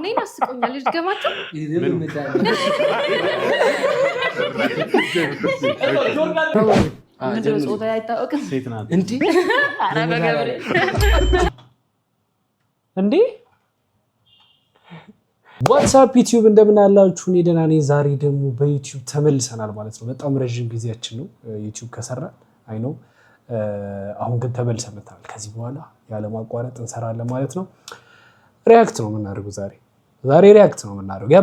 እኔን አስቆኛል ልድገማቸው ምንድነው ጾታ አይታወቅም ሴት ናት እንዴ ኧረ በገብርኤል እንዴ ዋትስአፕ ዩቲዩብ እንደምን አላችሁ? እኔ ደህና ነኝ። ዛሬ ደግሞ በዩቲዩብ ተመልሰናል ማለት ነው። በጣም ረጅም ጊዜያችን ነው ዩቲዩብ ከሰራን አይ ነው። አሁን ግን ተመልሰን መጥተናል። ከዚህ በኋላ ያለ ማቋረጥ እንሰራለን ማለት ነው። ሪያክት ነው የምናደርገው ዛሬ ሪያክት ነው የምናደርገው።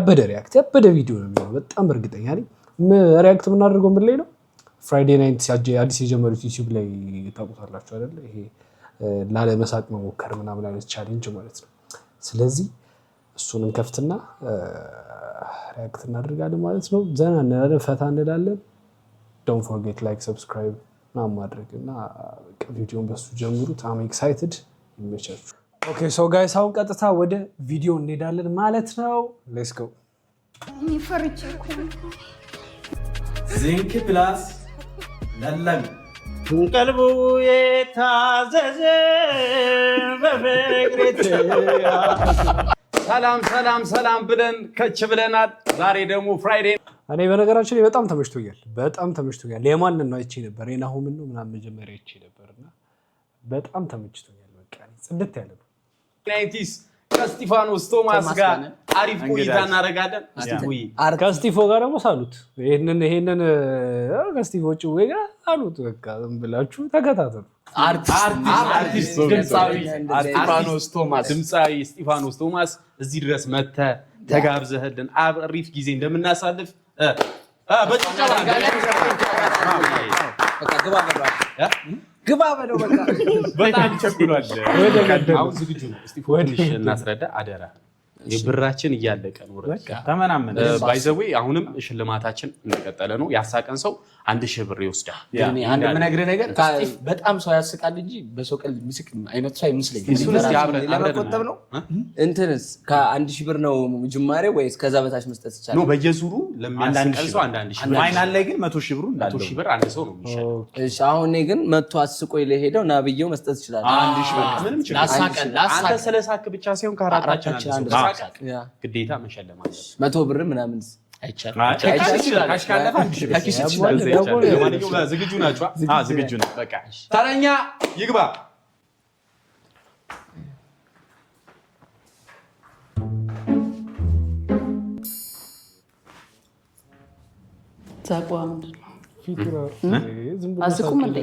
ያበደ ቪዲዮ ነው የሚሆነው። በጣም እርግጠኛ ነኝ። ሪያክት የምናደርገው ምን ላይ ነው? ፍራይዴ ናይት አዲስ የጀመሩት ዩቲዩብ ላይ ታውቁታላችሁ አይደል? ይሄ ላለመሳቅ መሞከር ምናምን አይነት ቻሌንጅ ማለት ነው። ስለዚህ እሱንም ከፍትና ሪያክት እናደርጋለን ማለት ነው። ዘና እንላለን፣ ፈታ እንላለን። ዶንት ፎርጌት ላይክ ሰብስክራይብ ምናምን ማድረግ እና ቪዲዮን በሱ ጀምሩት። አም ኤክሳይትድ። ይመቻችሁ። ኦኬ ሶ ጋይስ አሁን ቀጥታ ወደ ቪዲዮ እንሄዳለን ማለት ነው። ሌትስ ጎ። ፈርቼ እኮ ዚንክ ፕላስ ለለም ቀልቡ የታዘዘ በፍቅርት ሰላም ብለን ከች ብለናል። ዛሬ ደግሞ ፍራይዴ። እኔ በነገራችን ላይ በጣም ተመችቶኛል። የማንን ነው አይቼ ነበር? የናሆምን ነው ምናምን መጀመሪያ አይቼ ነበርና በጣም ተመችቶኛል። በቃ ጽድት ያለ ነው። ናይንቲስ ከስቲፋኖስ ቶማስ ጋር አሪፍ ቆይታ እናደርጋለን። ከስቲፎ ጋር ደግሞ ሳሉት ይሄንን ከስቲፎ ጭዌ ጋር ሳሉት። በቃ ዝም ብላችሁ ተከታተሉ። አርቲስት ድምፃዊ ስቲፋኖስ ቶማስ እዚህ ድረስ መተህ ተጋብዘህልን አሪፍ ጊዜ እንደምናሳልፍ ግባ በለው በቃ በጣም ቸኩሏል። አሁን ዝግጁ ነው። ስቲፋኖስ እናስረዳ አደራ። የብራችን እያለቀ ነው። በቃ ተመናመን ባይ ዘ ዌይ አሁንም ሽልማታችን እንደቀጠለ ነው። ያሳቀን ሰው 1000 ብር ይወስዳል። እኔ አንድ የምነግርህ ነገር በጣም ሰው ያስቃል እንጂ በሰው ቀልድ ምስክ አይነት ሰው አይመስለኝም። ለመቆጠብ ነው እንትንስ ከ1000 ብር ነው ጅማሬ ወይስ ከዛ በታች መስጠት ይቻላል? ነው በየዙሩ ለሚያስቀል ሰው 1000 ብር ፋይናል ላይ ግን 100,000 ብሩ እንዳለው 100,000 ብር አንድ ሰው ነው የሚሻለው። እሺ አሁን እኔ ግን መጥቶ አስቆ ለሄደው ና ብየው መስጠት ይችላል። 1000 ብር ምንም ችግር አንተ ስለሳክ ብቻ ሳይሆን ከአራታችን አንድ ሰው ግዴታ መሸለም አለ። 100 ብር ምናምን አይቻልም። ካሽ ካለፈ 1000 ብር ለማንኛውም ዝግጁ ናችሁ? ዝግጁ ነው። በቃ ተረኛ ይግባ። ዛቋ ምንድን ነው? አስቁም እንዴ?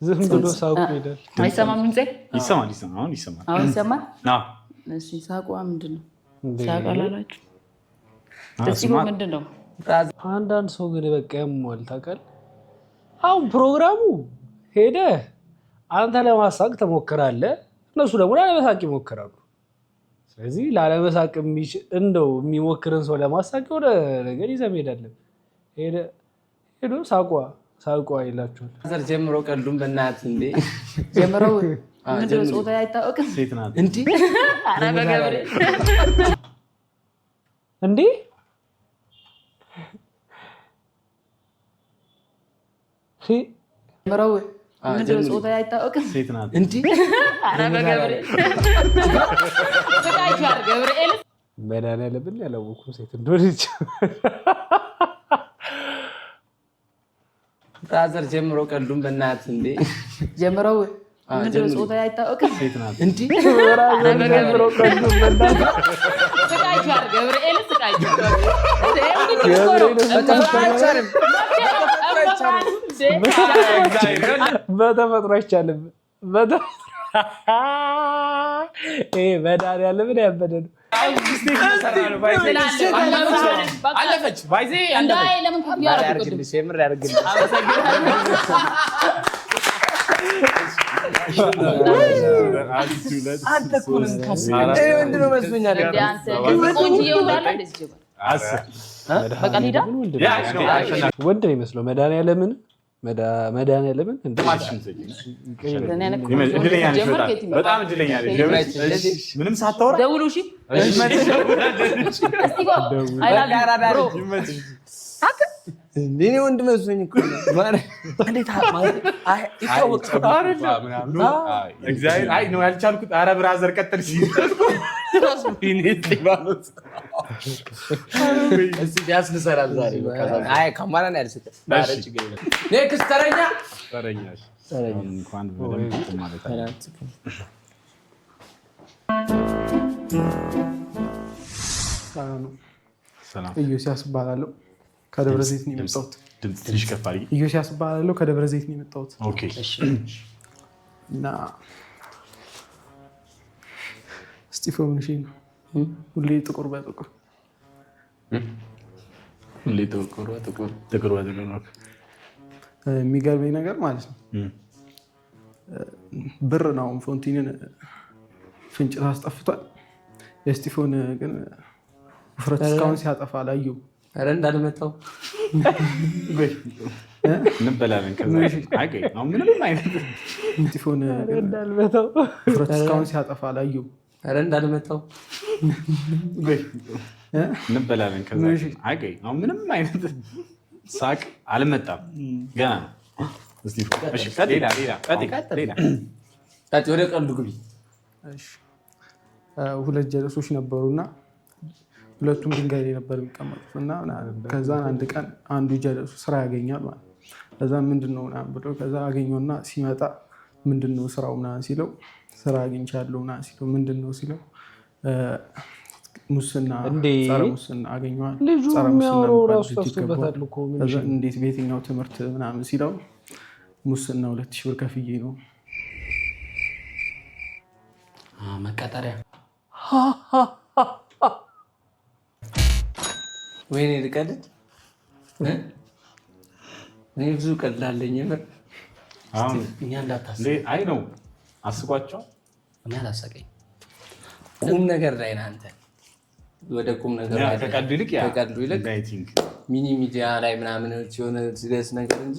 ዝም ብሎ ሳቁ ይላል። አይሰማም እንዴ? ይሰማል። አሁን ይሰማል። እሺ ሳቋ ምንድን ነው? ሳቃላላችሁ እዚህ ምንድን ነው? አንዳንድ ሰው ግን በቃ ያሟል ታውቃለህ። አሁን ፕሮግራሙ ሄደ አንተ ለማሳቅ ትሞክራለህ፣ እነሱ ደግሞ ላለመሳቅ ይሞክራሉ። ስለዚህ ላለመሳቅ እንደው የሚሞክርን ሰው ለማሳቅ ወደ ነገር ይዘህ መሄድ አለብህ። ሄዶ ሳቋ ይላችኋል። ዘር ጀምሮ ቀልዱን በእናትህ እንዴ ጀምረው ምንድነው ጾታ አይታወቅም ሴት ናት እንዴ? ኧረ በገብርኤል እንዴ ጀምረው ምንድነው ጾታ አይታወቅም ሴት ናት እንዴ? ኧረ በገብርኤል ስቃይቷል። ገብርኤል መድኃኒዓለምን ያላወኩም ሴት እንደሆነች ብራዘር ጀምሮ ቀልዱን በእናትህ እንዴ ጀምረው ምንድነው ጾታ አይታወቅም ሴት ናት እንዴ? ብራዘር ጀምሮ ቀልዱን በእናትህ ስቃይቷል። ገብርኤል ስቃይቷል። በተፈጥሮ አይቻልም። ይሄ መድኃኒዓለምን ያበደ ነው። አለፈች ባይዜ ወንድ ነው ይመስለው መድኃኒዓለምን በጣም እድለኛ ነሽ። ምንም ሳታወራ ደውሉ። እሺ እኔ ወንድ መስሎኝ እኮ ነው ማለት እንዴት ማለት ይታወቃል ምናምን እግዚአብሔር አይ ነው ያልቻልኩት ኧረ ብራዘር ቀጥል ሲል ራስ ቢኔት ባሉት እዚህ ያስልሰራል ዛሬ አይ ካማራ ነው ያልሰጠ ባረጭ ገይለ ኔክስት ተረኛሽ እንኳን በደንብ ማለት አይደል ሰላም ኢዮስያስ እባላለሁ ከደብረ ዘይት ነው የመጣሁት። ድምፅ ትንሽ ከፍ አድርጊ። ኢዮስያስ እባላለሁ ከደብረ ዘይት ነው የመጣሁት። ኦኬ እና ስቲፎ ምንሽ ነው ሁሌ ጥቁር በጥቁር ሁሌ ጥቁር በጥቁር የሚገርመኝ ነገር ማለት ነው ብር ነው ፎንቲንን ፍንጭት አስጠፍቷል። የስቲፎን ግን ውፍረት እስካሁን ሲያጠፋ አላየሁም። ኧረ እንዳልመጣው እንበላለን። ከዛ አገኝ ነው ምንም አይነት ስቲፎን እንዳልመጣው ውፍረት እስካሁን ሲያጠፋ አላየሁም። ኧረ እንዳልመጣው እንበላለን። ከዛ አገኝ ነው ምንም አይነት ሳቅ አልመጣም ገና ነው። ስቲፎ እሺ ሌላ ወደ ቀልዱ ግቢ። ሁለት ጀለሶች ነበሩና ሁለቱም ድንጋይ ላይ ነበር የሚቀመጡት እና ከዛ አንድ ቀን አንዱ ጀለሱ ስራ ያገኛል ማለት ከዛ ምንድነው ምናምን ብሎ ከዛ አገኘውና ሲመጣ ምንድነው ስራው ምናምን ሲለው ስራ አግኝቻለሁ ምናምን ሲለው ምንድነው ሲለው ሙስና ጸረ ሙስና አገኘዋል። ጸረ ሙስና እንዴት በየትኛው ትምህርት ምናምን ሲለው ሙስና 2000 ብር ከፍዬ ነው መቀጠሪያ ወይኔ ልቀልድ እኔ ብዙ ቀልዳለኝ ነበር። አሁን እኛ እንዳታስብ አይ ነው አስቋቸው እኛ አላሰቀኝ ቁም ነገር ላይ ነህ አንተ። ወደ ቁም ነገር ላይ ከቀልዱ ይልቅ ሚኒ ሚዲያ ላይ ምናምን ሲሆን ሲደስ ነገር እንጂ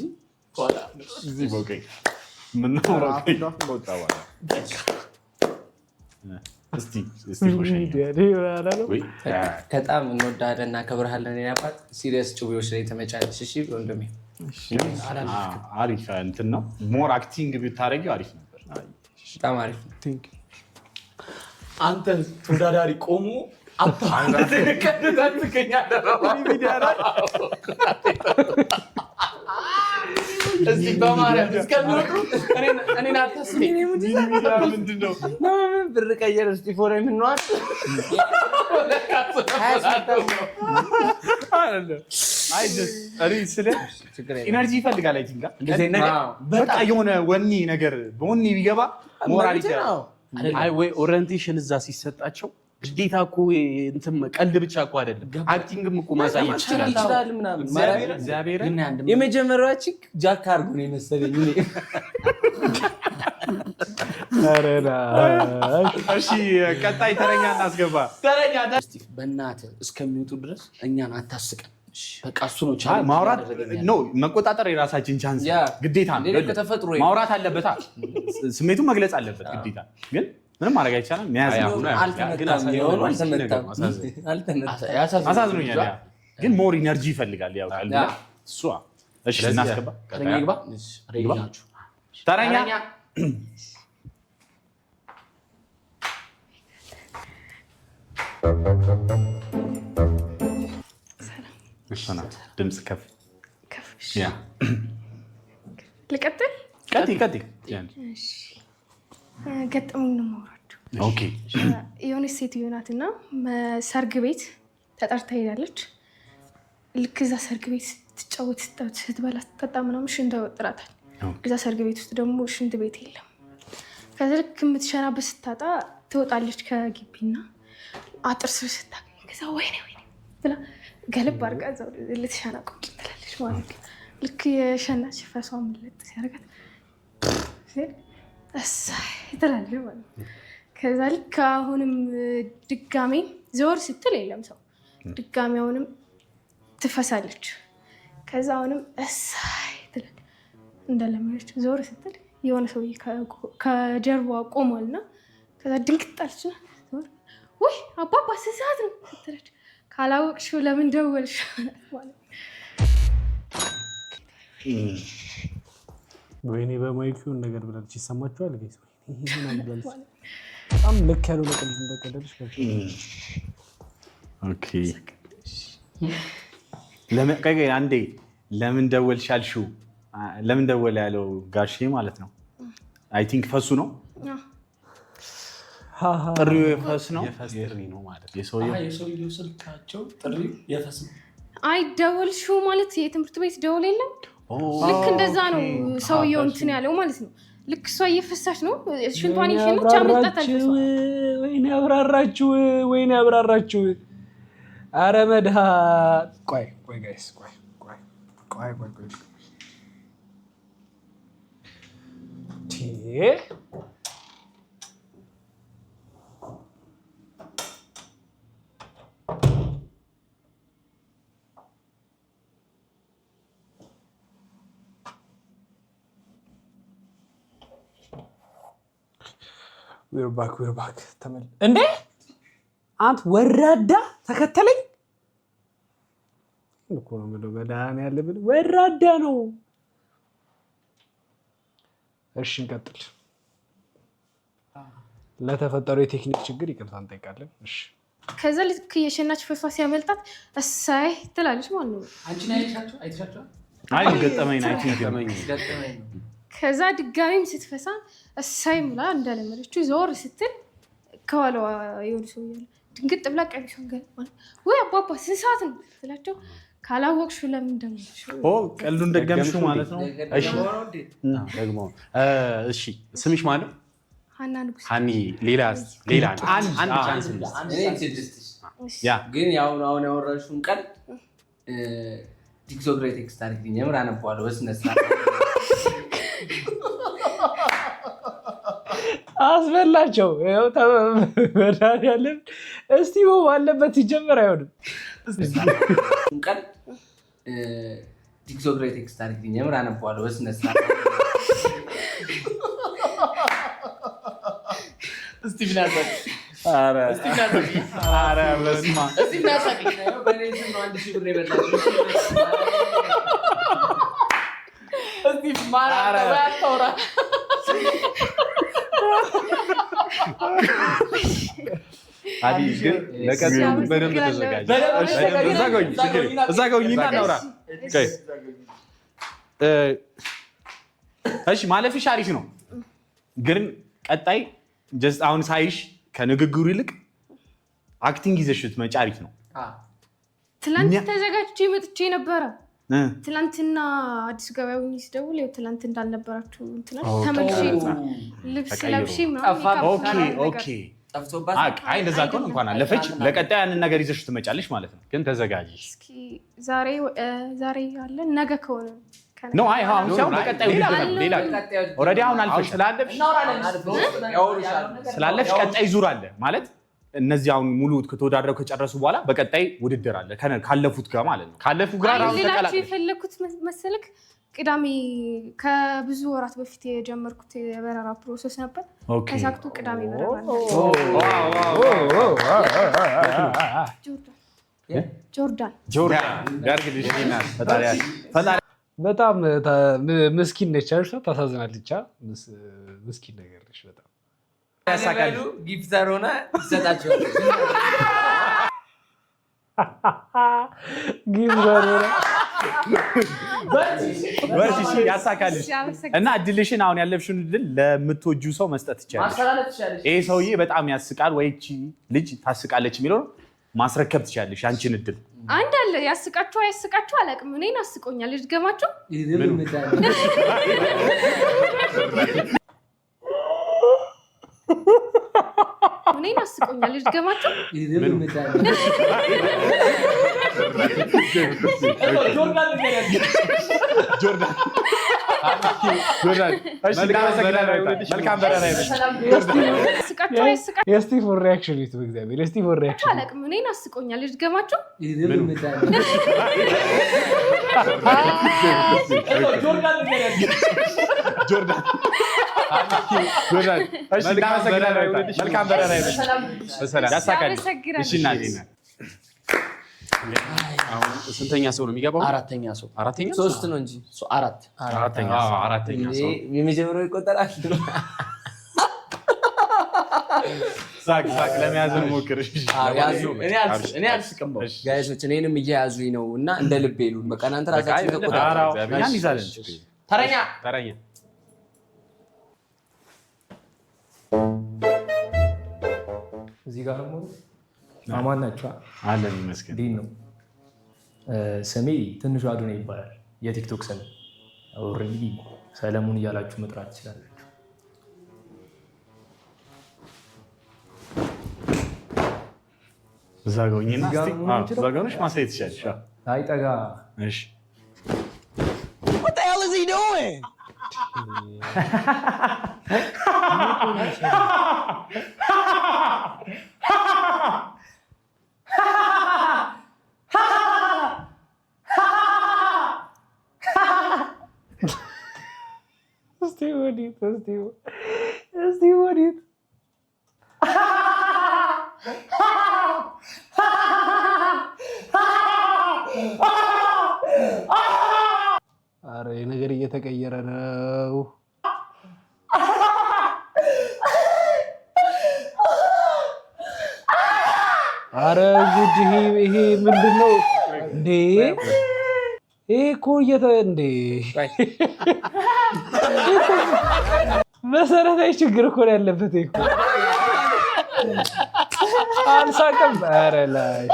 በጣም እንወዳለን እናከብርሃለን። ያባት ሲሪየስ ጭዌዎች ላይ ተመጫለሽ። እሺ ወንድሜ አሪፍ እንትን ነው። ሞር አክቲንግ ብታደርጊው አሪፍ ነበር። በጣም አሪፍ ነው። አንተ ተወዳዳሪ ቆሞ እዚህ በማርያም እስከሚወጡ እኔን አታስበኝ። ብር ቀየረ ስቲፎ ላይ ምንዋል ኢነርጂ ይፈልጋል። በቃ የሆነ ወኔ ነገር በወኔ ቢገባ ሞራል ወይ ኦሪንቴሽን እዛ ሲሰጣቸው ግዴታ እኮ እንትን ቀልድ ብቻ እኮ አይደለም፣ አክቲንግም እኮ ማሳየት ይችላል ምናምን። የመጀመሪያዋ ቺክ ጃክ አርጎ ነው የመሰለኝ። እሺ ቀጣይ ተረኛ እናስገባ። ተረኛ በእናትህ እስከሚወጡ ድረስ እኛን አታስቀን። በቃ እሱ ነው ማውራት ነው መቆጣጠር የራሳችን ቻንስ ግዴታ ነው። ማውራት አለበት፣ ስሜቱን መግለጽ አለበት ግዴታ። ግን ምንም ማድረግ አይቻልም። አሳዝኖኛል፣ ግን ሞር ኢነርጂ ይፈልጋል። ያው እሷ እሺ እናስገባ። ተረኛ ድምፅ ከፍ ልቀጥል? ቀጥይ። ገጠመኝ ነው የማወራችሁ። የሆነች ሴትዮ ናት እና ሰርግ ቤት ተጠርታ ሄዳለች። ልክ እዛ ሰርግ ቤት ስትጫወት ስትበላ ስትጠጣ ምናምን ሽንት ያወጥራታል። እዛ ሰርግ ቤት ውስጥ ደግሞ ሽንት ቤት የለም። ከዚ ልክ የምትሸናበት ስታጣ ትወጣለች ከግቢና አጥር ስር ስታገኝ ከዛ ወይኔ ብላ ገለብ አድርጋ እዛው ልትሸና ቁጭ ትላለች ማለት ነው። ልክ የሸናች ፈሷ ምልጥ ሲያደርጋት እሳይ ትላለች ማለት ነው። ከዛ ልክ አሁንም ድጋሜ ዘወር ስትል የለም ሰው፣ ድጋሜ አሁንም ትፈሳለች። ከዛ አሁንም እሳይ ትላለች እንደለመደች። ዘወር ስትል የሆነ ሰውዬ ከጀርባዋ ቆሟልና ከዛ ድንግጣለች። ወይ አባባ ስንት ሰዓት ነው ስትለች ካላወቅሽው ለምን ደወልሽ ማለት ወይኔ በማይኩን ነገር ብላለች ይሰማችኋል ጋይስ ይሄን አብላለች በጣም ልክ ያለው ነገር እንደቀደልሽ ኦኬ ለምን አንዴ ለምን ደወልሽ አልሽው ለምን ደወለ ያለው ጋሼ ማለት ነው አይ ቲንክ ፈሱ ነው ጥሪው የፈስ ነው ጥሪ ነው ማለት የሰውየው ስልካቸው ጥሪው የፈስ ነው አይ ደወልሽው ማለት የትምህርት ቤት ደወል የለም ልክ እንደዛ ነው ሰውየው እንትን ያለው ማለት ነው ልክ እሷ እየፈሳች ነው ሽንቷን ይሽንቻ መጣታል ወይኔ አብራራችሁ አረ መድሃ ቆይ ጋይስ ቆይ we're back ተመል እንዴ አንተ ወራዳ ተከተለኝ እኮ ነው ማለት በዳን ያለብን ወራዳ ነው እሺ እንቀጥል ለተፈጠረው የቴክኒክ ችግር ይቅርታ እንጠይቃለን እሺ ከዛ ልክ የሸናች ፈሷ ሲያመልጣት እሳይ ትላለች ማለት ነው አንቺ አይተሻቸው አይ ገጠመኝ ከዛ ድጋሚም ስትፈሳ እሳይ ሙላ እንዳለመደችው ዞር ስትል ከኋላዋ የሆነ ሰው ያለ ድንግጥ ብላ ቀሚሷን ገለማል ወይ አባባ ስንት ሰዓት ነው ትላቸው ካላወቅሽው ለምን ደምሽ ቀልዱን ደገምሽው ማለት ነው እሺ ደግሞ እሺ ስምሽ ማለት ሀና ንጉስ ሀኒ ሌላ አንድ ቻንስ ያ ግን አሁን ያወራሽውን ቀን ቲክቶክ ላይ ቴክስት አድርጊኝ የምር አነባዋለሁ በስነ ስርዓት አስበላቸው ያው ተበዳን ያለ እስቲ ባለበት ይጀምር አይሆንም ቀን ቲክቶክ ላይ ቴክስት አድርጊኝ የምር አነባዋለሁ በስነ ስርዓት እስቲ ብላበት አረ በስማ እስቲ ብላሳቂ ነው በኔ ነው 1000 ብር ይበላል እስቲ ማራ ባታውራ አዲስ ግን ለቀጣዩ በደንብ ተዘጋጅ እዛ ጋውኝና እናውራ እሺ ማለፍሽ አሪፍ ነው ግን ቀጣይ ጀስት አሁን ሳይሽ ከንግግሩ ይልቅ አክቲንግ ይዘሽት መጫ አሪፍ ነው ትላንት ተዘጋጅቼ መጥቼ ነበረ ትላንትና አዲስ ገበያው ሲደውል ያው ትላንት እንዳልነበራችሁ እንትና ተመልሼ ልብስ ለብሼ ኦኬ ጠፍቶባት አይ እንደዛ ከሆነ እንኳን አለፈች ለቀጣይ ያንን ነገር ይዘሽ ትመጫለሽ ማለት ነው ግን ተዘጋጂ እስኪ ዛሬ አለ ነገ ከሆነ ነው አይ አሁን ሲያው ለቀጣዩ ሌላ ኦሬዲ አሁን አልፈሽ ስላለፍሽ ቀጣይ ዙር አለ ማለት እነዚህ አሁን ሙሉ ከተወዳደረው ከጨረሱ በኋላ በቀጣይ ውድድር አለ ካለፉት ጋር ማለት ነው ካለፉ ጋር አሁን ተቀላቀለ የፈለኩት መሰለክ ቅዳሜ ከብዙ ወራት በፊት የጀመርኩት የበረራ ፕሮሰስ ነበር ከሳክቱ ቅዳሜ በረራ ጆርዳን ጋርግልሽ ይናል ፈጣሪ በጣም ምስኪን ነች አይደል ታሳዝናለች ምስኪን ነገር ነች በጣም ያሳካሉ ጊፍተር ሆነ ይሰጣቸዋል ጊፍተር ሆነ ወርሺ ያሳካልሽ እና እድልሽን አሁን ያለፍሽውን እድል ለምትወጂው ሰው መስጠት ትችያለሽ ይሄ ሰውዬ በጣም ያስቃል ወይ እቺ ልጅ ታስቃለች የሚለው ማስረከብ ትችያለሽ አንቺን እድል አንድ አለ ያስቃችሁ አያስቃችሁ አላውቅም እኔን አስቆኛል ልድገማችሁ እኔን አስቆኛል ልድገማችሁ መልካም በረራ የስቲቭ ሪአክሽን ይቱ በእግዚአብሔር የስቲቭ ሪአክሽን አላውቅም እኔን አስቆኛል ልድገማችሁ ጆርዳን መልካም በረራ ያሳካልሽ እሺ እናቴ አሁን ስንተኛ ሰው ነው የሚገባው? አራተኛ ሰው። አራተኛ? ሶስት ነው እንጂ አራተኛ ሰው። የመጀመሪያው ይቆጠራል። ሳቅ ለመያዝ ሞክር። እኔ አልስቅም። ጋይሶች እኔንም እየያዙኝ ነው እና እንደ ልብ ይሉን። በቃ እናንተ ራሳችሁ ተቆጣጣሩ። ተረኛ እዚህ ጋር ደግሞ አማን ናቸው አለን ይመስገን። ዲን ነው ስሜ። ትንሹ አዶናይ ይባላል የቲክቶክ ስም። ኦልሬዲ ሰለሞን እያላችሁ መጥራት ትችላላችሁ። እዛ ጋር ሆኜና እዛ ጋር ሆነሽ ማሳየት ትችያለሽ። አይ ጠጋ። እሺ What the hell is he doing? እስቲ ወዲት አረ ነገር እየተቀየረ ነው። አረ ጉድ! ይሄ ምንድነው እንዴ? ይሄ እኮ እንዴ መሰረታዊ ችግር እኮ ነው ያለበት። እኮ አልሳቀም። ኧረ ላይ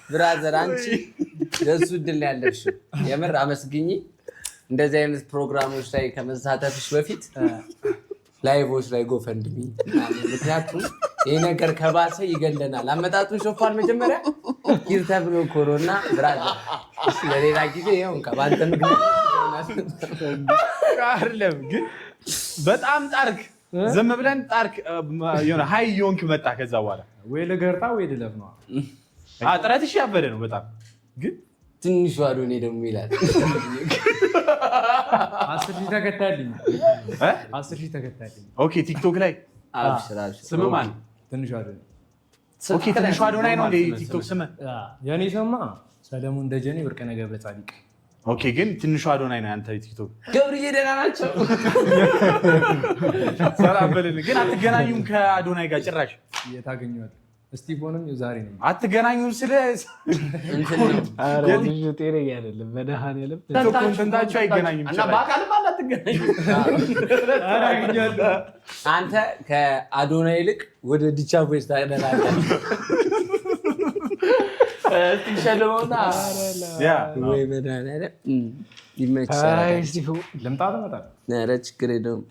ብራዘር አንቺ ለሱ እድል ያለሽው የምር አመስግኝ። እንደዚህ አይነት ፕሮግራሞች ላይ ከመሳተፍሽ በፊት ላይቮች ላይ ጎፈንድሚ። ምክንያቱም ይህ ነገር ከባሰ ይገለናል። አመጣጡን ሾፋል መጀመሪያ ኪር ተብሎ ኮሮና ብራዘር ለሌላ ጊዜ ይሁን ከባንተ ምክንያት አይደለም ግን በጣም ጣርክ። ዝም ብለን ጣርክ የሆነ ሃይ ዮንክ መጣ። ከዛ በኋላ ወይ ልገርጣ ወይ ልለፍ ነው። ጥረትሽ ያበደ ነው በጣም ግን ትንሹ አዶናይ ደግሞ ይላል 10,000 ተከታይልኝ 10,000 ተከታይልኝ። ኦኬ ቲክቶክ ላይ አብሽር ስም ማን? ትንሹ አዶናይ። ኦኬ ትንሹ አዶናይ ነው እንደ ቲክቶክ ስም? የኔ ስማ ሰለሞን ደጀኔ ወርቅነህ ገብረጻድቅ። ኦኬ ግን ትንሹ አዶናይ ነው አንተ ቲክቶክ። ገብርዬ ደህና ናቸው። ሰላም በልን። ግን አትገናኙም ከአዶናይ ጋር ጭራሽ? የታገኘዋል ስቲፎንም ዛሬ ነው አትገናኙም ስለ እንትን ነው። ኧረ ልጅ ጤነኛ አይደለም። መድኃኒዓለም ኮንተንታችሁ አይገናኙም እና በአካልም አትገናኙም። አንተ ከአዶናይ ይልቅ ወደ ዲቻ ቮይስ ታደላለህ። እስቲ ሸልመውና ወይ መድኃኒዓለም ይመችሃል። ስቲፎ ልምጣ ትመጣለህ? ኧረ ችግር የለውም።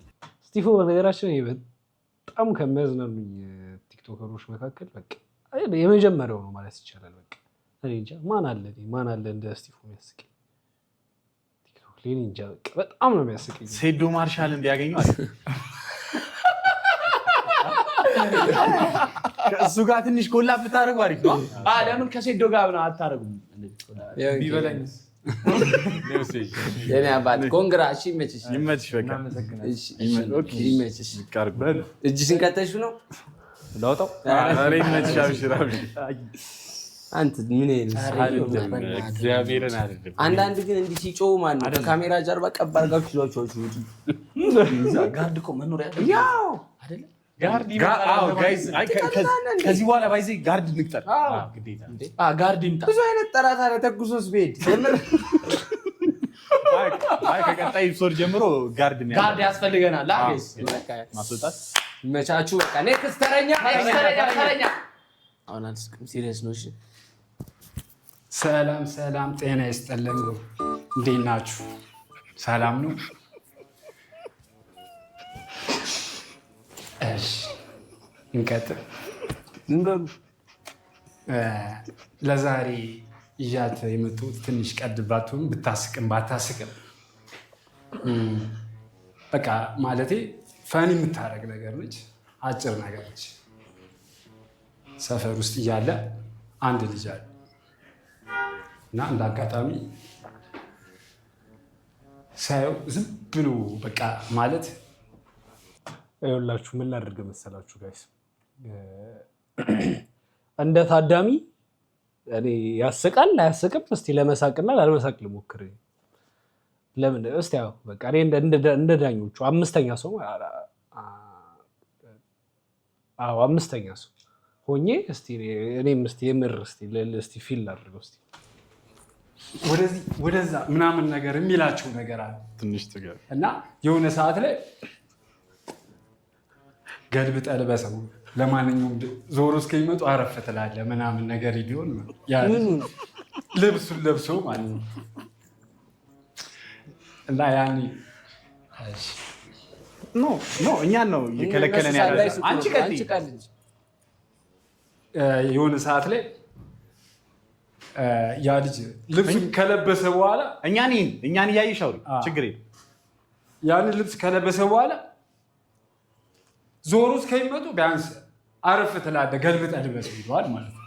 ስቲፎ በነገራችን በጣም ከሚያዝናኑኝ ቲክቶከሮች መካከል በቃ የመጀመሪያው ነው ማለት ይቻላል። በቃ እኔ እንጃ ማን አለ እንደ ስቲፎ የሚያስቀኝ ቲክቶክ ላይ እንጃ። በቃ በጣም ነው የሚያስቀኝ። ሴዶ ማርሻል እንዲያገኘዋል ከእሱ ጋር ትንሽ ኮላ ብታደርጉ አሪፍ ነው። ለምን ከሴዶ ጋር ነው አታደርጉም? ቢበላኝስ? የኔ አባት ኮንግራ። እሺ ይመችሽ፣ ይመችሽ። በቃ ይመችሽ። እጅሽን ከተሹ ነው ላውጣው። ኧረ ይመችሽ። አብሽር አብሽር። አንተ ምን እግዚአብሔርን አይደለም። አንዳንድ ግን እንዲህ ሲጮህ ማን ነው ከካሜራ ጀርባ ቀብ አድርጋችሁ ይዟቸዋል። ጋርድ እኮ መኖሪያ ያው አይደለ? ከዚህ በኋላ ባይዘ ጋርድ እንቅጠር ግዴታ። ጋርድ ይምጣ። ብዙ አይነት ጠራት አለ። ተኩሶስ ቤድ ከቀጣይ ኤፒሶድ ጀምሮ ጋርድ ያስፈልገናል። ማስወጣት ይመቻችሁ። በቃ ኔክስት ተረኛ። አሁን አልስቅም፣ ሲሪየስ ነው። እሺ ሰላም ጤና ይስጥልን። እንዴት ናችሁ? ሰላም ነው? እሺ እንቀጥል። ለዛሬ ይዣት የመጡት ትንሽ ቀድ ባትሆን ብታስቅም ባታስቅም በቃ ማለቴ ፈን የምታደርግ ነገር ነች፣ አጭር ነገር ነች። ሰፈር ውስጥ እያለ አንድ ልጅ አለ እና እንደ አጋጣሚ ሳየው ዝም ብሎ በቃ ማለት ይኸውላችሁ ምን ላድርግ መሰላችሁ ጋይስ፣ እንደ ታዳሚ እኔ ያስቃል አያስቅም፣ እስቲ ለመሳቅና ላለመሳቅ ልሞክር። ለምን እስቲ ያው በቃ እኔ እንደ ዳኞቹ አምስተኛ ሰው አምስተኛ ሰው ሆኜ እስቲ እኔም እስቲ የምር እስቲ ፊል ላድርገው እስቲ ወደዚህ ወደዛ ምናምን ነገር የሚላቸው ነገር አለ ትንሽ ትገር እና የሆነ ሰዓት ላይ ገልብጠህ ልበሰው ለማንኛውም ዞሮ እስከሚመጡ አረፍ ትላለህ ምናምን ነገር ቢሆን ልብሱን ለብሰው ማለት ነው እና ያኔ ኖ እኛን ነው እየከለከለን ያለ አንቺ ቀጥይ የሆነ ሰዓት ላይ ያ ልጅ ልብሱን ከለበሰ በኋላ እኛን እያየሽ አውሪ ችግር የለም ያን ልብስ ከለበሰ በኋላ ዞሮ እስከሚመጡ ቢያንስ አረፍ ትላለህ ገልብጠህ ልበስ ይለዋል ማለት ነው።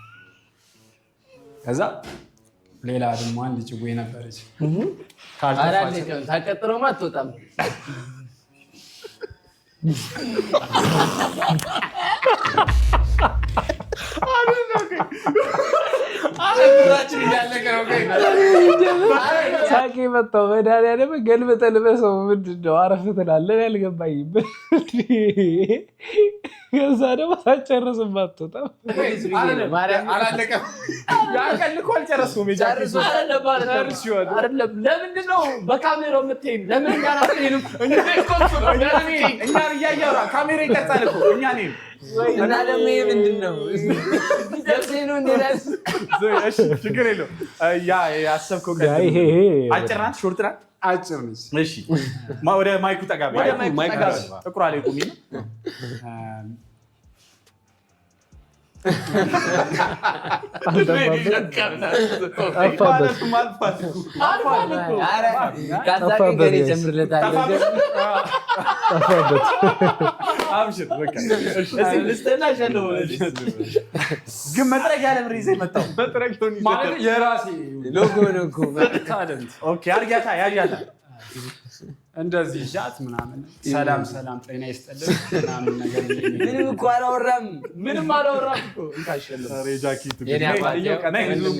ከዛ ሌላ ደግሞ አንድ ጭዌ ነበረች ታቀጥሮማ አትወጣም ሳቂ መጣው መድኃኒዓለም ገልብጠህ ልበሰው ምንድን ነው አረፍ ትላለህ ያልገባኝም ከዛ ደግሞ ሳጨርስም አትወጣም ለምንድን ነው በካሜራው የምትሄዱ? ለምን ካሜራ ይቀርጻል እኮ እኛ እና ደግሞ ይሄ ምንድን ነው? ችግር የለውም። ያሰብከው አጭር ናት ሾርት ናት? አጭር ነች። እሺ ወደ ማይኩ ጠጋ ጥቁሯ ላይ ቁሚ ነው ግን መጥረጊያ ለምን ይዘህ መጣሁ? የራሴ ሎጎ ነው እኮ አድርጊያታ ያዣታ እንደዚህ ዣት ምናምን ሰላም ጤና ይስጥልን ምናምን ነገር ምንም እኮ አላወራም እኮ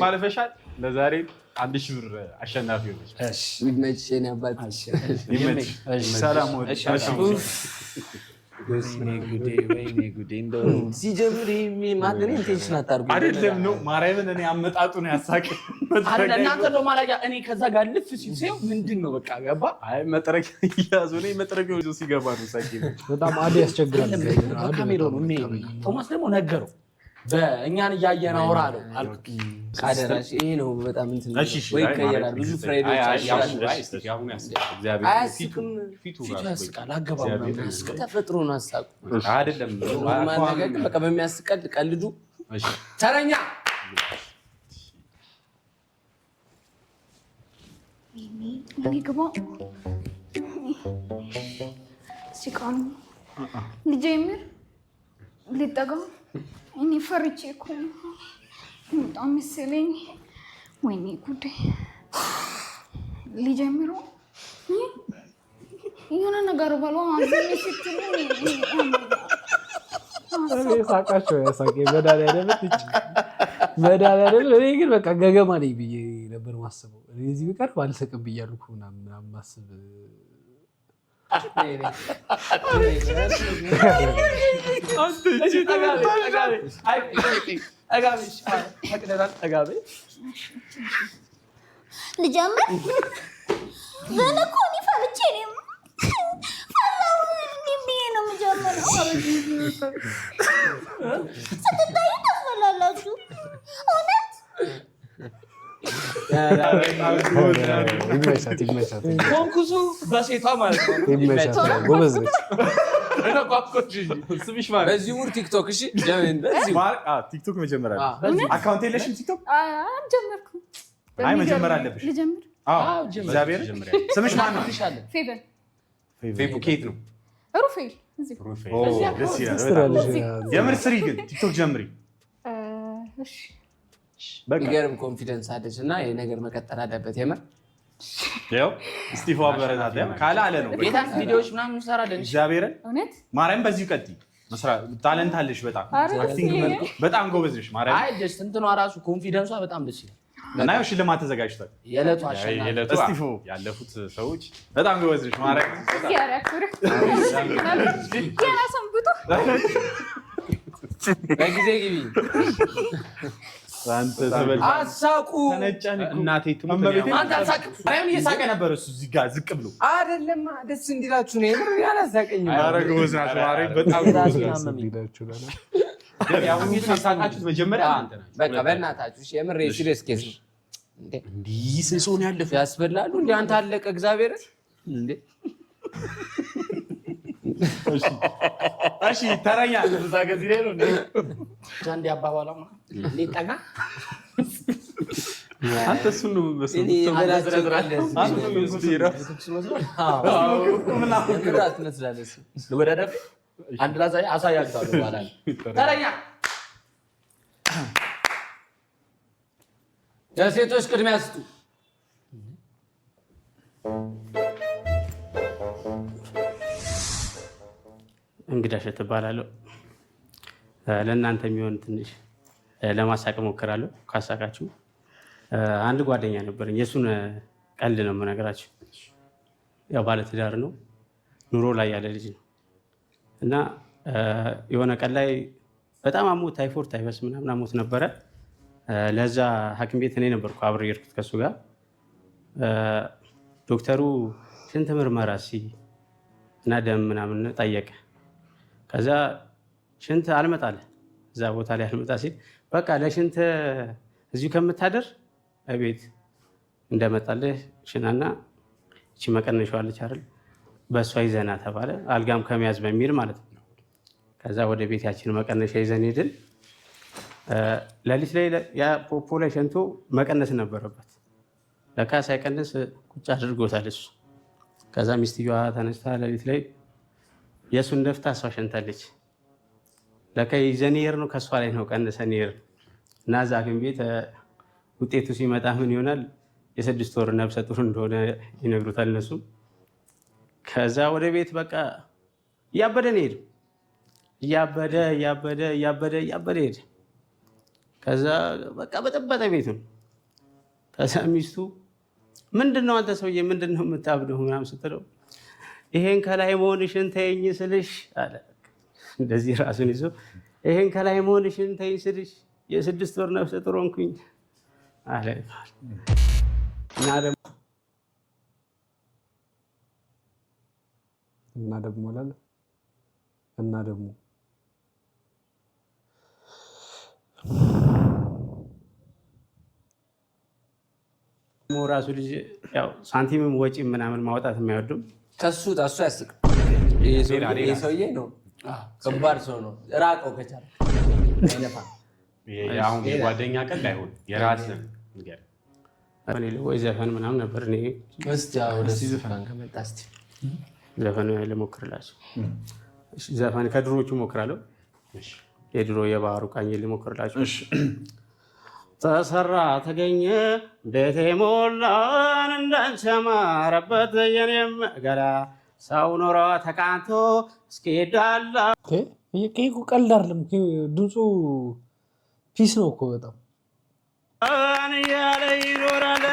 ማለፈሻል። ለዛሬ 1000 ብር አሸናፊ ሆነች። ሰላም ወይኔ ጉዴ እንደው ሲጀምር ማንን ኢንቴንሽን አታርጉ አይደለም ነው ማርያምን እኔ አመጣጡ ነው ያሳቀኝ። እናንተ ነው ማላያ እኔ ከዛ ጋር ልፍ ሲል ሲው ምንድን ነው በቃ ገባ። አይ መጥረጊያ ይያዙ ነው መጥረጊያው ይዞ ሲገባ ነው ሳቂ። በጣም አዲ ያስቸግራል። ካሜራው ነው ምን ቶማስ ደግሞ ነገረው በእኛን እያየን አውራ አለው አልኩት። ካደራሽ ይሄ ነው በጣም እንትን ወይ ይቀየራል። ብዙ ፍራይዶች ያስቃል። አገባው ነው ተፈጥሮ ነው አሳቁ አይደለም በቃ በሚያስቀል ቀልዱ ተረኛ ግባ ሲቃኑ ልጄ የሚር ሊጠጋ እኔ ፈርቼ እኮ በጣም መሰለኝ። ወይኔ ጉዴ ሊጀምሩ የሆነ ነገር በሎ አዘኝ ስትሉ ሳቃቸው ያሳቄ መድኃኒዓለም እኔ ግን በቃ ገገማ ነኝ ብዬ ነበር ማስበው። እዚህ ቢቀር ባልሰቅም ብያለሁ ምናምን ማስብ ልጀምር ግን እኮ እኔ ፈርቼ ነው ነው የምጀምረው። ስትታዩ ታስበላላችሁ እውነት ይመቻት ኮንኩሱ በሴቷ ማለት ነው። ጎበዝ ነች። በዚህ ሙር ቲክቶክ እሺ ቲክቶክ መጀመር አለ። አካውንት የለሽም ቲክቶክ? አልጀመርኩም። አይ መጀመር አለብሽ። ልጀምር? እግዚአብሔር ስምሽ ማን ነው? ፌቡ ኬት ነው ሩፌል ደስ ይላል። የምር ስሪ ግን ቲክቶክ ጀምሪ። የሚገርም ኮንፊደንስ አለች እና ይህ ነገር መቀጠል አለበት። የምር ያው እስጢፎ አበረታታ ካለ አለ ነው ቤታ ቪዲዮዎች ምናምን እንሰራለን። እግዚአብሔርን ማርያም በዚሁ ቀጥይ። ታለንት አለሽ በጣም ጎበዝ ነሽ። ማርያም አይ ደስ እንትኗ ራሱ ኮንፊደንሷ በጣም ደስ ይላል። እና ያው ሽልማት ተዘጋጅቷል። የዕለቱ አሸናፊ እስጢፎ ያለፉት ሰዎች በጣም ጎበዝ ነሽ። ማርያም በጊዜ ግቢ አሳቁ እናቴ አንተ አሳቅም። እየሳቀ ነበር እሱ እዚህ ጋር ዝቅ ብሎ አይደለም። ደስ እንዲላችሁ ነው። የምር ያላሳቀኝም። ኧረ ጎበዝ ናችሁ። ማርያም በጣም ሳቃችሁት መጀመሪያ እናንተ ናችሁ። በቃ በእናታችሁ የምር ሲሪየስ ኬዝ ነው። እንዲህ ስንሶን ያለፈ ያስበላሉ እንዴ? አንተ አለቀ እግዚአብሔር እንዴ። እሺ ተረኛ ለዛ ገዚ ላይ ነው እንዴ? አንዴ አባባላ እንዴት ጠጋ አንተ እሱን ነው መስሎ አንድ ራሳይ አሳያችኋለሁ በኋላ ተረኛ ለሴቶች ቅድሚያ ስጡ። እንግዳሸት እባላለሁ። ለእናንተ የሚሆን ትንሽ ለማሳቅ ሞክራለሁ። ካሳቃችሁ አንድ ጓደኛ ነበረኝ። የእሱን ቀልድ ነው የምነግራችሁ። ያው ባለትዳር ነው፣ ኑሮ ላይ ያለ ልጅ ነው እና የሆነ ቀን ላይ በጣም አሞት ታይፎይድ ታይፈስ ምናምን አሞት ነበረ። ለዛ ሐኪም ቤት እኔ ነበርኩ አብሬ የሄድኩት ከሱ ጋር። ዶክተሩ ሽንት ምርመራ እና ደም ምናምን ጠየቀ። ከዛ ሽንት አልመጣለ እዛ ቦታ ላይ አልመጣ ሲል በቃ ለሽንት እዚሁ ከምታደር እቤት እንደመጣልህ ሽናና እቺ መቀነሻዋለች አይደል በእሷ ይዘና ተባለ። አልጋም ከመያዝ በሚል ማለት ነው። ከዛ ወደ ቤት ያችን መቀነሻ ይዘን ሄድን። ሌሊት ላይ ያ ፖፖ ላይ ሸንቶ መቀነስ ነበረበት። ለካ ሳይቀንስ ቁጭ አድርጎታል እሱ። ከዛ ሚስትየዋ ተነስታ ሌሊት ላይ የእሱን ደፍታ እሷ ሸንታለች። ለካ ይዘን ሄር ነው ከእሷ ላይ ነው ቀንሰን ሄር እና እዛ ሐኪም ቤት ውጤቱ ሲመጣ ምን ይሆናል? የ6 ወር ነፍሰ ጡር እንደሆነ ይነግሩታል እነሱ። ከዛ ወደ ቤት በቃ እያበደ ነው ሄድ እያበደ ሄድ። ከዛ በቃ በጠበጠ ቤት ነው። ከዛ ሚስቱ ምንድነው አንተ ሰውዬ ምንድነው የምታብደው ምናምን ስትለው ይሄን ከላይ መሆንሽን ተይኝ ስልሽ አለ። እንደዚህ ራሱን ይዞ ይሄን ከላይ መሆንሽን ተይኝ ስልሽ የ6 ወር ነፍሰ ጡር ሆንኩኝ አለ። እና ደግሞ ራሱ ልጅ ያው ሳንቲምም ወጪ ምናምን ማውጣት የማይወድም ከሱ ያስቅ። ይሄ ሰውዬ ነው ከባድ ሰው ነው። ራቀው ከቻለ አሁን የጓደኛ ቀን ላይሆን የራስን ንገር ወይ ዘፈን ምናምን ነበር። እኔ ዘፈን ልሞክርላቸው። ዘፈን ከድሮቹ ሞክራለሁ። የድሮ የባህሩ ቃኝ ልሞክርላቸው። ተሰራ ተገኘ ቤቴ ሞላን እንዳንቸማረበት የኔም ገላ ሰው ኖሮ ተቃንቶ እስኪዳላ ይሄ ቀልድ አይደለም። ድምፁ ፒስ ነው እኮ በጣም እያለ ይኖራል።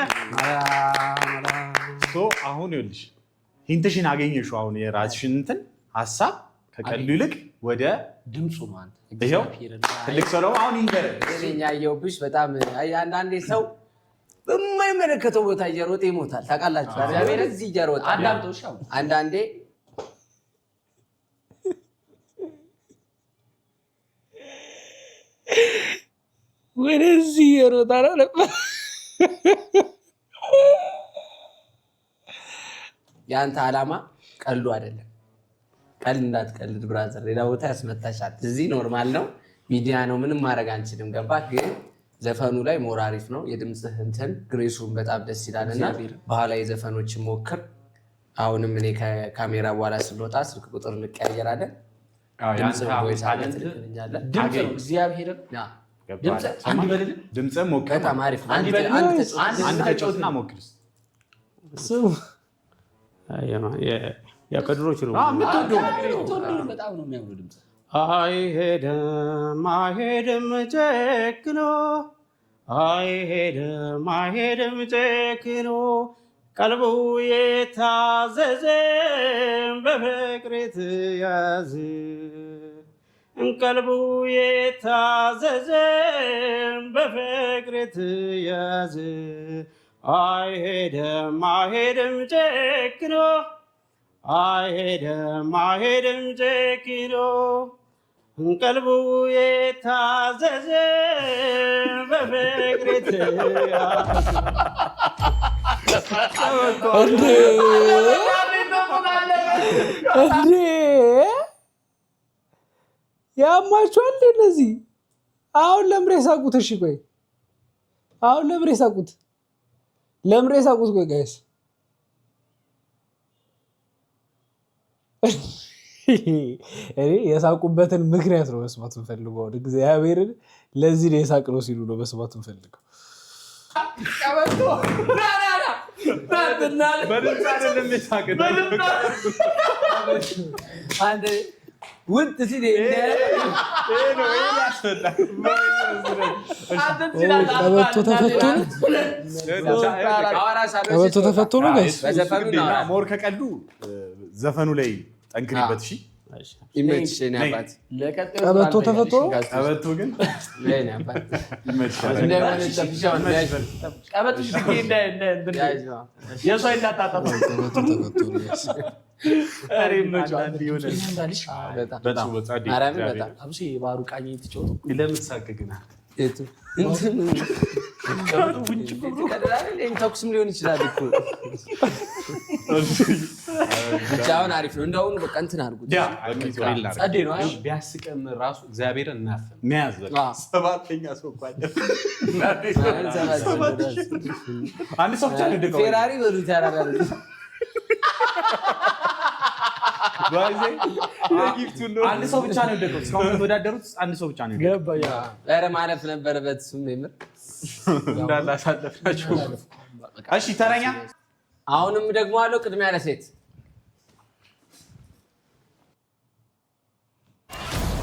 አሁን ይኸውልሽ ሂንትሽን አገኘሽው። አሁን የራስሽን እንትን ሀሳብ ከቀልዱ ይልቅ ወደ ድምፁ ማለት ይኸው ትልቅ ሰው ደግሞ አሁን ይንገር ያየሁብሽ በጣም አንዳንዴ ሰው በማይመለከተው ቦታ እየሮጠ ይሞታል። ታውቃላችሁ እግዚአብሔር እዚህ እየሮጠ አንዳንዴ ወደዚህ እየሮጠ ነበር። የአንተ ዓላማ ቀልዱ አይደለም። ቀልድ እንዳትቀልድ ብራዘር፣ ሌላ ቦታ ያስመታሻል። እዚህ ኖርማል ነው፣ ሚዲያ ነው፣ ምንም ማድረግ አንችልም። ገባ? ግን ዘፈኑ ላይ ሞር አሪፍ ነው። የድምፅህ እንትን ግሬሱን በጣም ደስ ይላል እና ባህላዊ ዘፈኖችን ሞክር። አሁንም እኔ ከካሜራ በኋላ ስንወጣ ስልክ ቁጥር እንቀያየራለን። ድምፅህን ሞክር። በጣም አሪፍ ነው። አንድ ተጫወትና ሞክር። የቀድሮች ነው በጣም ነው የሚያምሩ ድምፅ። አይሄድም አይሄድም ጨክኖ አይሄድም አይሄድም ጨክኖ ቀልቡ የታዘዘ በፍቅር የተያዘ ቀልቡ የታዘዘ በፍቅር የተያዘ አይሄድም አይሄድም ጨክኖ አይሄድም አይሄድም ጨክኖ ቀልቡ የታዘዘ በፍቅር የተያዘ እንዴ ያማችኋል እነዚህ። አሁን ለምሬ ሳቁት። እሺ ቆይ አሁን ለምሬ ሳቁት። ቆይ ጋይስ እኔ የሳቁበትን ምክንያት ነው መስማት እንፈልገው። እግዚአብሔርን ለዚህ ነው የሳቅ ነው ሲሉ ነው መስማት እንፈልገው። ቀበቶ ተፈቶ ነው ጋይስ። ሞር ከቀልዱ ዘፈኑ ላይ ጠንክሪበት። እሺ ቀበቶ ተፈቶ ቀበቶ ግን የባህሩ ቃኝ ትጫወቱ ለምን ሳቅግና ተኩስም ሊሆን ይችላል እኮ ብቻውን አሪፍ ነው። እንደውም በቃ እንትን አድርጉት። ቢያስቀም ራሱ እግዚአብሔርን እናፍን መያዝ በቃ ሰባተኛ ሰው እኮ አለ። አንድ ሰው ብቻ ነው ደቀው ፌራሪ በሉት ያራራል። አንድ ሰው ብቻ ነው ደቀው። እስካሁን የተወዳደሩት አንድ ሰው ብቻ ነው ደቀው። ኧረ ማለፍ ነበረበት እሱም የምር እንዳላሳለፍናችሁ። እሺ ተረኛ አሁንም ደግሞ አለው ቅድሚያ ለሴት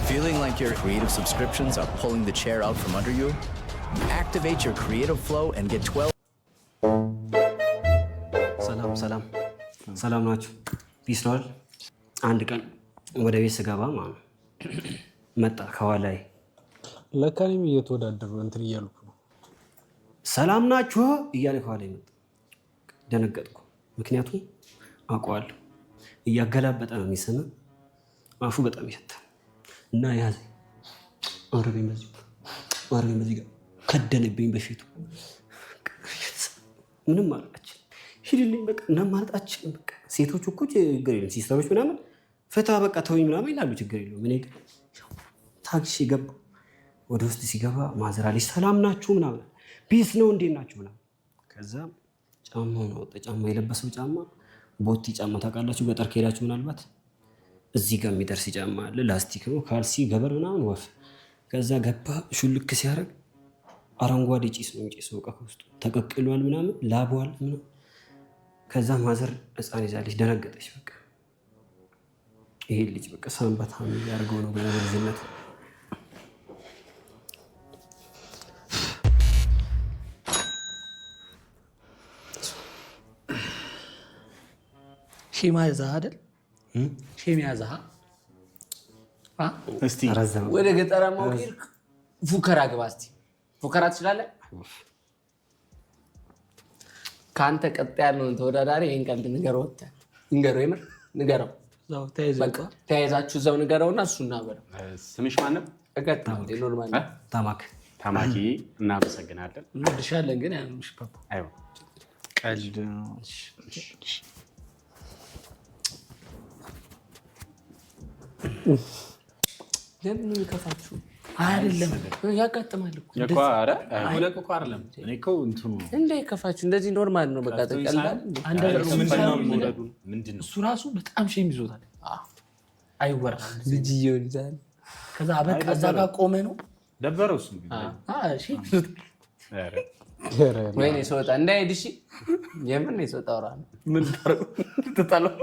Feeling like your creative subscriptions are pulling the chair out from under you? Activate your creative flow and get 12. ሰላም ናችሁ? ፒስ ነው። አንድ ቀን ወደ ቤት ስገባ ማለት መጣ ከኋላዬ። ለካ እኔም እየተወዳደሩ እንትን እያልኩ ነው። ሰላም ናችሁ እያለ ከኋላዬ መጣ። ደነገጥኩ። ምክንያቱም አውቀዋለሁ እያገላበጠ ነው የሚስመው። አፉ በጣም ይሸታል እና ያዘ አረቤ መዚህ ጋር ከደነብኝ በፊቱ። ምንም አላችሁ ሂድልኝ በቃ እና ማለታችን በቃ ሴቶች እኮ ችግር የለም ሲስተሮች ምናምን ፈታ በቃ ተወኝ ምናምን ይላሉ፣ ችግር የለውም። እኔ ግን ታክሲ ገባ። ወደ ውስጥ ሲገባ ማዘር አለች ሰላም ናችሁ ምናምን፣ ፒስ ነው እንዴት ናችሁ ምናምን። ከዛ ጫማውን አወጣ። ጫማ የለበሰው ጫማ ቦቲ ጫማ ታውቃላችሁ፣ ገጠር ከሄዳችሁ ምናልባት እዚህ ጋር የሚደርስ ጫማ አለ፣ ላስቲክ ነው፣ ካልሲ ገበር ምናምን ወፍ። ከዛ ገባ ሹልክ ሲያደርግ አረንጓዴ ጭስ ነው የሚጨሰው፣ በቃ ከውስጡ ተቀቅሏል ምናምን ላቧል ምናምን። ከዛ ማዘር ህፃን ይዛለች፣ ደነገጠች። በቃ ይሄ ልጅ በቃ ሰንበታ ያደርገው ነው ገና በልጅነት። ሼማ ያዘህ አይደል? ሼማ ያዘህ እስቲ ወደ ገጠራማው ሄድክ፣ ፉከራ ግባ። እስቲ ፉከራ ትችላለህ? ከአንተ ቀጥ ያለውን ተወዳዳሪ ይህን ቀልድ ንገረው። የምር ንገረው። ተያይዛችሁ እዛው ንገረውና እሱ እናበረው። ስምሽ ማን ነው? ኖርማል ታማኪ። እናመሰግናለን። እንወድሻለን። ግን ያንሽ ፓፓ አይው ቀልድ ለምን ይከፋችሁ? አይደለም ያጋጥማል እኮ ኧረ ሁለት እኮ አይደለም እኔ እኮ እንትኑ እንዳይከፋችሁ እንደዚህ ኖርማል ነው በቃ ተቀላል ምንድን ነው እሱ ራሱ በጣም ሼም ይዞታል አይወራም ልጅ ይወልዳል ከዛ በቃ እዛ ጋር ቆመ ነው ደበረው እሱ ሼም ይዞታል ወይኔ ሰውጣ እንዳይሄድ እሺ የምን ነው ሰውጣ ወራ ምን ታረቁ ተጣለው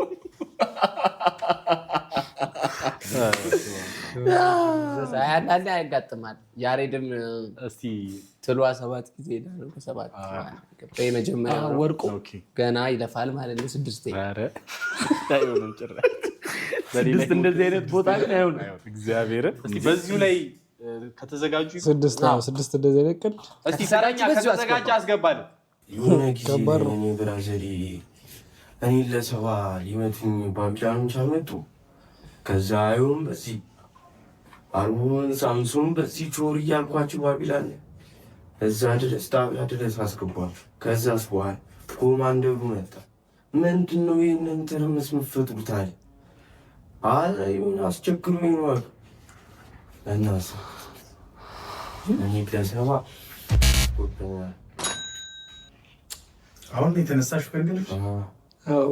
አንዳንዴ ያጋጥማል ያሬድም እስቲ ትሏ 7 ጊዜ ሄዳለሁ ከ7 በመጀመሪያ ወርቁ ገና ይለፋል ማለት ነው 6 ኧረ አይሆንም ጭራሽ ስድስት እንደዚህ አይነት ቦታ ግን አይሆንም እግዚአብሔር እስቲ በዚሁ ላይ ከተዘጋጁ 6 እንደዚህ አይነት ቀን እስቲ ሰራኛ ከተዘጋጀ አስገባል የሆነ ጊዜ እኔ ብራዘሪ እኔ ለሰባ ሊመቱኝ ባቢላኖች አመጡ ከዛ አይሆን በዚህ አልቦን ሳምሱን በዚህ ቾር እያልኳቸው ባቢላን እዛ ድረስ ጣቢያ ድረስ አስገባችሁ ከዛስ በኋላ ኮማንደሩ መጣ ምንድነው ይህንን ትርምስ የምትፈጥሩት አለ አረ ይሁን አስቸግሩኝ ነው አሉ እናስ እኔ ለሰባ አሁን የተነሳሽ ከእንግዲህ አዎ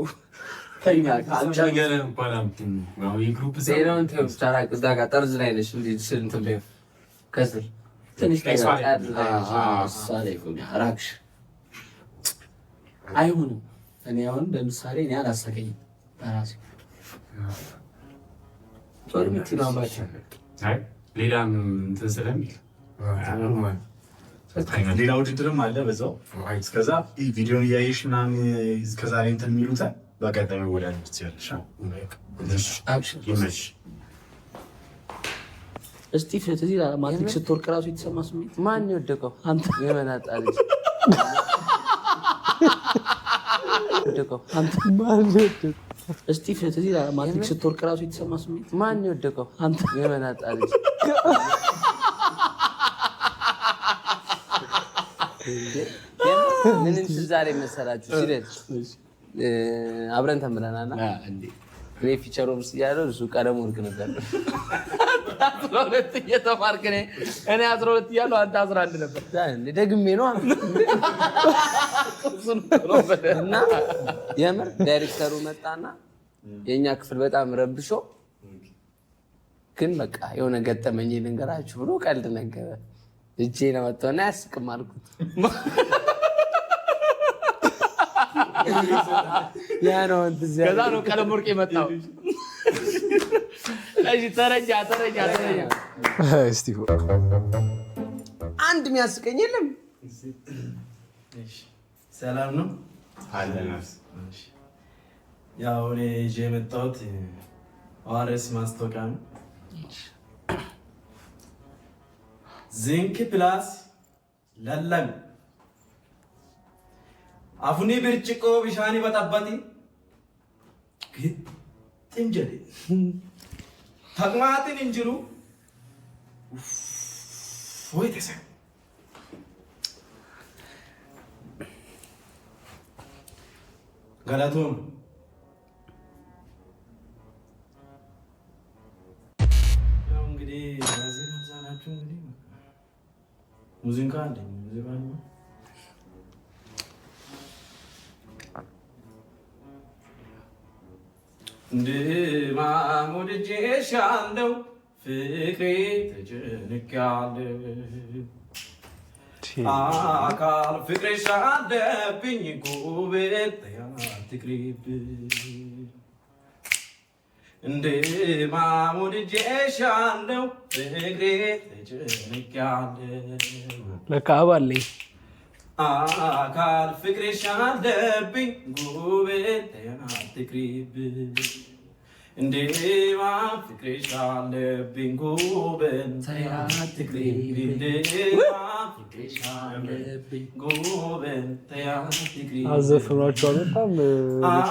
ተኛ ካልቻገረን ባላም ነው የግሩፕ ዜናውን ተስተራቅ እዛ ጋር ጠርዝ ላይ ነሽ እንዴ ስንት ነው ከስር ትንሽ ሳሌ ቆም አራክሽ አይሆንም እኔ አሁን ለምሳሌ እኔ አላሰገኝም በራሴ ቶርሚቲ ነው ባቻ አይ ሌላም እንትን ስለሚል ሌላ ውድድርም አለ በዛው እስከዛ ቪዲዮን እያየሽ ምናምን እስከዛሬ እንትን የሚሉታል በአጋጣሚ ወዳጅ ትችላለሽ ይመሽ እስቲ ፍትህ ይላል ማትሪክ ስትወርቅ ራሱ የተሰማ ስሜት ማን ይወደቀው አንተ የመናጣ ልጅ ይወደቀው አንተ ማን ይወደቀው እስቲ ፍትህ ይላል ማትሪክ ስትወርቅ ራሱ የተሰማ ስሜት ማን ይወደቀው አንተ የመናጣ ልጅ ምንም ዛሬ መሰላችሁ ሲሪየስ አብረን ተምረናና እንዴ እኔ ፊቸር ኦብስ ያለው እሱ ቀለም ወርቅ ነበር 12 እየተማርክ እኔ 12 እያለሁ አንተ 11 ነበር እንዴ ደግሜ ነው እና የምር ዳይሬክተሩ መጣና የኛ ክፍል በጣም ረብሾ ግን በቃ የሆነ ገጠመኝ ልንገራችሁ ብሎ ቀልድ ነገረ እጄ ነው መጣና ያስቅም አልኩት ያ ነው እንደዚህ ከዛ ነው ቀለም ወርቅ የመጣው እሺ ተረኛ እስቲ አንድ የሚያስቀኝ የለም ሰላም ነው አለናስ ያው እኔ ይዤ የመጣሁት ኦአርኤስ ማስታወቂያ ነው ዚንክ ፕላስ ለለም አፉኒ ብርጭቆ ቢሻኒ በጠባቲ ግጥም ጀዴ ተቅማጥን እንጅሩ ወይ ተሰ ገላቶም ያው እንግዲህ በዚህ ተሳናችሁ እንግዲህ ሙዚቃ እንደ ሙዚቃ ነው እንድማሞድጄሻለው ፍቅሬ ተጨንቄያለሁ አካል ፍቅሬሽ አለብኝ ጉበት አትቅሪብኝ እንድማሞድጄሻለው ፍቅሬ ተጨንቄያለሁ ለካ አባለኝ አካል ፍቅሬሽ አለብኝ ጉበት አትቅሪብኝ እንዴማ ፍቅሬሽ አለብኝ ጉበት አትቅሪብኝ እንዴማ ፍቅሬሽ አለብኝ ጉበት አትቅሪብኝ አዘፍኗቸው በጣም አንቺ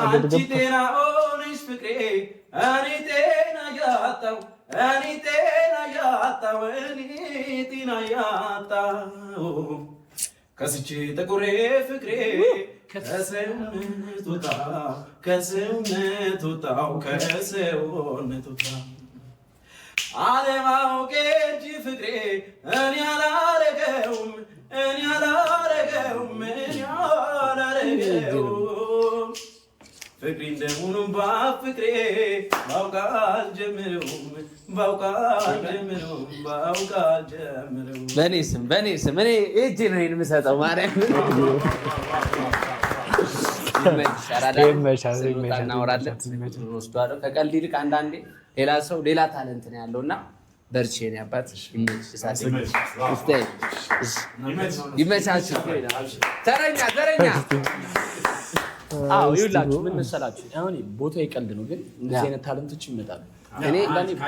ጤና ሆነሽ ፍቅሬ እኔ ጤና ያጣው እኔ ጤና ያጣው እኔ ጤና ያጣው ከስቼ ጠቁሬ ፍቅሬ ከሰውነት ወጣው ከሰውነት ወጣው ከሰውነት ወጣው አለማወቄ እንጂ ፍቅሬ እኔ አላረገውም እኔ አላረገውም እኔ አላረገውም ፍቅሬ እንደሆኑም በፍቅሬ ባውቃል ጀምረውም በእኔ ስም እኔ እጅ ነው የምሰጠው ማርያም እናወራለን ወስዷለሁ ከቀልድ ይልቅ አንዳንዴ ሌላ ሰው ሌላ ታለንት ነው ያለውና በርቺ የኔ አባት ይመቻችሁ ተረኛ ይኸውላችሁ ምን መሰላችሁ አሁን ቦታው ይቀልድ ነው ግን እንደዚህ አይነት ታለንቶች ይመጣሉ እኔ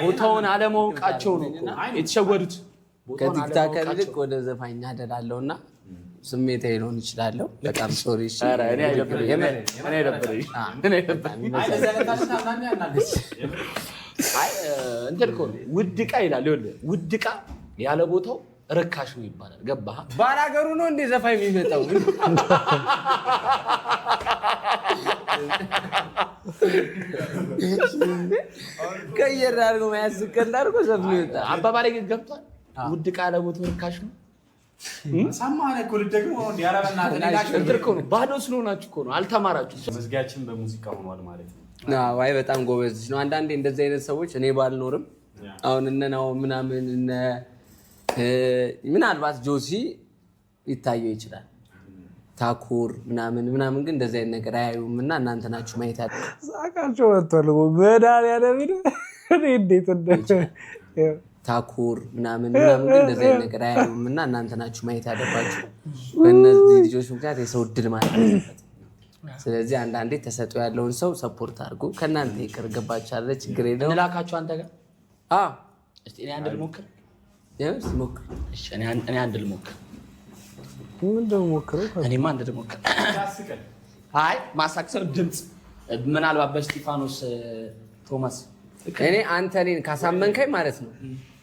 ቦታውን አለማወቃቸው ነው የተሸወዱት ከቲክታክ ይልቅ ወደ ዘፋኝ አደላለሁና ስሜታዊ ልሆን እችላለሁ በጣም ሶሪ እሺ እኔ አይደብረኝ እንትን እኮ ውድ ዕቃ ይላል ይኸውልህ ውድ ዕቃ ያለ ቦታው ርካሽ ነው ይባላል ገባህ ባላገሩ ነው እንደ ዘፋኝ የሚመጣው ከየር አድርጎ ማያስቀል አድርጎ ዘፍኖ ይወጣል አባባሌ ግን ገብቷል ውድ ዕቃ ያለ ቦታው ርካሽ ነው ሰማህ እኮ ደግሞ እንትን እኮ ነው ባዶ ስለሆናችሁ እኮ ነው አልተማራችሁም መዝጊያችን በሙዚቃ ሆኗል ማለት ነው አይ በጣም ጎበዝ ነው አንዳንዴ እንደዚህ አይነት ሰዎች እኔ ባልኖርም አሁን እነ ነው ምናምን እነ ምናልባት ጆሲ ይታየው ይችላል ታኩር ምናምን ግን እንደዚህ አይነት ነገር አያዩምና እናንተ ናችሁ ማየት ያለ ሳቃቸው ወጥቷል በዳር ያለ ቢል እንዴት ታኩር ምናምን ግን እንደዚህ አይነት ነገር አያዩምና እናንተ ናችሁ ማየት ያለባችሁ በእነዚህ ልጆች ምክንያት የሰው ድል ማለት ነው ስለዚህ አንዳንዴ ተሰጥኦ ያለውን ሰው ሰፖርት አድርጉ ከናንተ ይቅር ገባችሁ አይደል ችግር የለውም እንላካችሁ አንተ ጋር እስቲ እኔ አንድ ልሞክር ሞክር እሺ እኔ አንድ ልሞክር ምን ደሞክረው እኔማ አንድ ልሞክር አይ ማሳክሰው ድምጽ ምናልባት በስቲፋኖስ ቶማስ እኔ አንተ እኔን ካሳመንከኝ ማለት ነው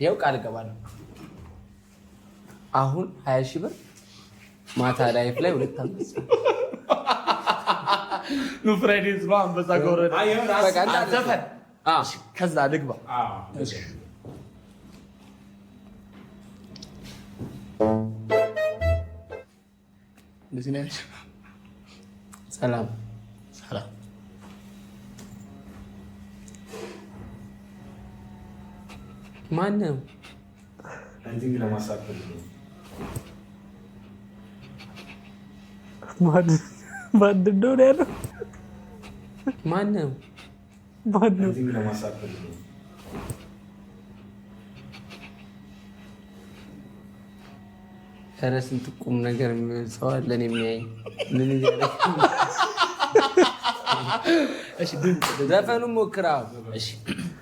ይኸው ቃል እገባለሁ አሁን 20 ሺህ ብር ማታ ላይፍ ላይ 2 ዓመት ኑ ፍሬዲስ ነው አንበሳ ጎረደ በቃ ዘፈን ከዛ ልግባ እሺ ለዚህነሽ ሰላም ማን ነው አንቺን ለማሳፈር ማን ነው ያለው ማን ነው አንቺን ለማሳፈር ኧረ ስንት ቁም ነገር ሰው አለ እኔ የሚያይ ምን ይላል እሺ ዘፈኑን ሞክራው እሺ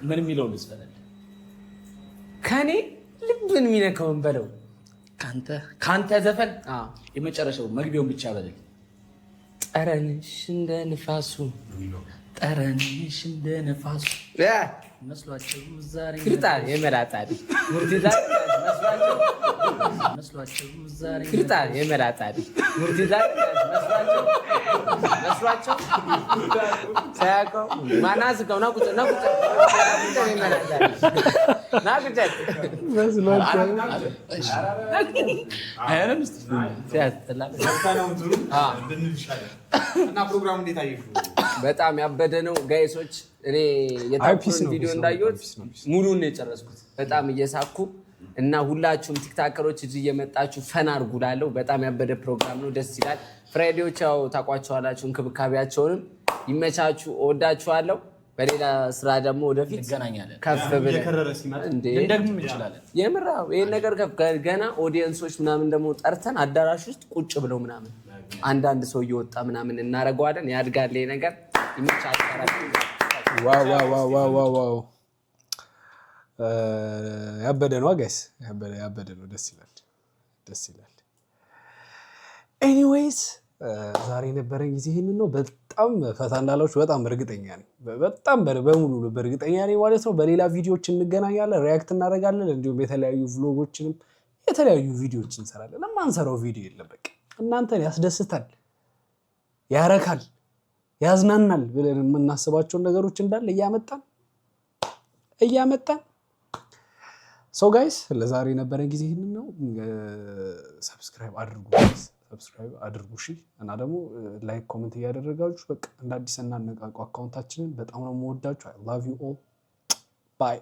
ምን የሚለው ልስፈለል ከኔ ልብን የሚነካውን በለው ካንተ ዘፈን የመጨረሻው መግቢያውን ብቻ በለኝ ጠረንሽ እንደ ንፋሱ ጠረንሽ እንደ ንፋሱ መስሏቸው ዛሬ ክርታ የመላጣዲ ሙርቲዛ መስሏቸው ዛሬ ክርታ የመላጣዲ ሙርቲዛ መስሏቸው ሳያውቀው ማናዝቀው ነው ቁጭ የመላጣዲ ናቁጨት መስሏቸው አይደለም እና ፕሮግራሙ እንዴት አየሽው በጣም ያበደ ነው ጋይሶች እኔ የታኩርን ቪዲዮ እንዳየሁት ሙሉን ነው የጨረስኩት በጣም እየሳኩ እና ሁላችሁም ቲክታከሮች እዚህ እየመጣችሁ ፈን አድርጉ እላለሁ በጣም ያበደ ፕሮግራም ነው ደስ ይላል ፍሬዲዎች ያው ታውቋቸዋላችሁ እንክብካቤያቸውንም ይመቻችሁ እወዳችኋለሁ በሌላ ስራ ደግሞ ወደፊት እንገናኛለን ከፍ ብለን እንደግም እንችላለን የምራው ይሄን ነገር ከፍ ገና ኦዲየንሶች ምናምን ደግሞ ጠርተን አዳራሽ ውስጥ ቁጭ ብለው ምናምን አንዳንድ ሰው እየወጣ ምናምን እናረጋዋለን ያድጋል ይሄ ነገር ይመቻችሁ ዋው ያበደ ነው ጋይስ ያበደ ነው ደስ ይላል ኤኒዌይስ ዛሬ የነበረን ጊዜ ይሄንን ነው በጣም ፈታ እንዳላችሁ በጣም እርግጠኛ ነኝ በጣም በሙሉ እርግጠኛ ነኝ ማለት ነው በሌላ ቪዲዮዎች እንገናኛለን ሪአክት እናደርጋለን እንዲሁም የተለያዩ ቭሎጎችንም የተለያዩ ቪዲዮዎች እንሰራለን ለማንሰራው ቪዲዮ የለም በቃ እናንተን ያስደስታል ያረካል ያዝናናል ብለን የምናስባቸውን ነገሮች እንዳለ እያመጣን ሶ ጋይስ ለዛሬ የነበረን ጊዜ ይህንን ነው። ሰብስክራይብ አድርጉ እሺ። እና ደግሞ ላይክ ኮሜንት እያደረጋችሁ በቃ እንደ አዲስ እናነቃቁ አካውንታችንን። በጣም ነው የምወዳችሁ። አይ ላቭ ዩ ኦል ባይ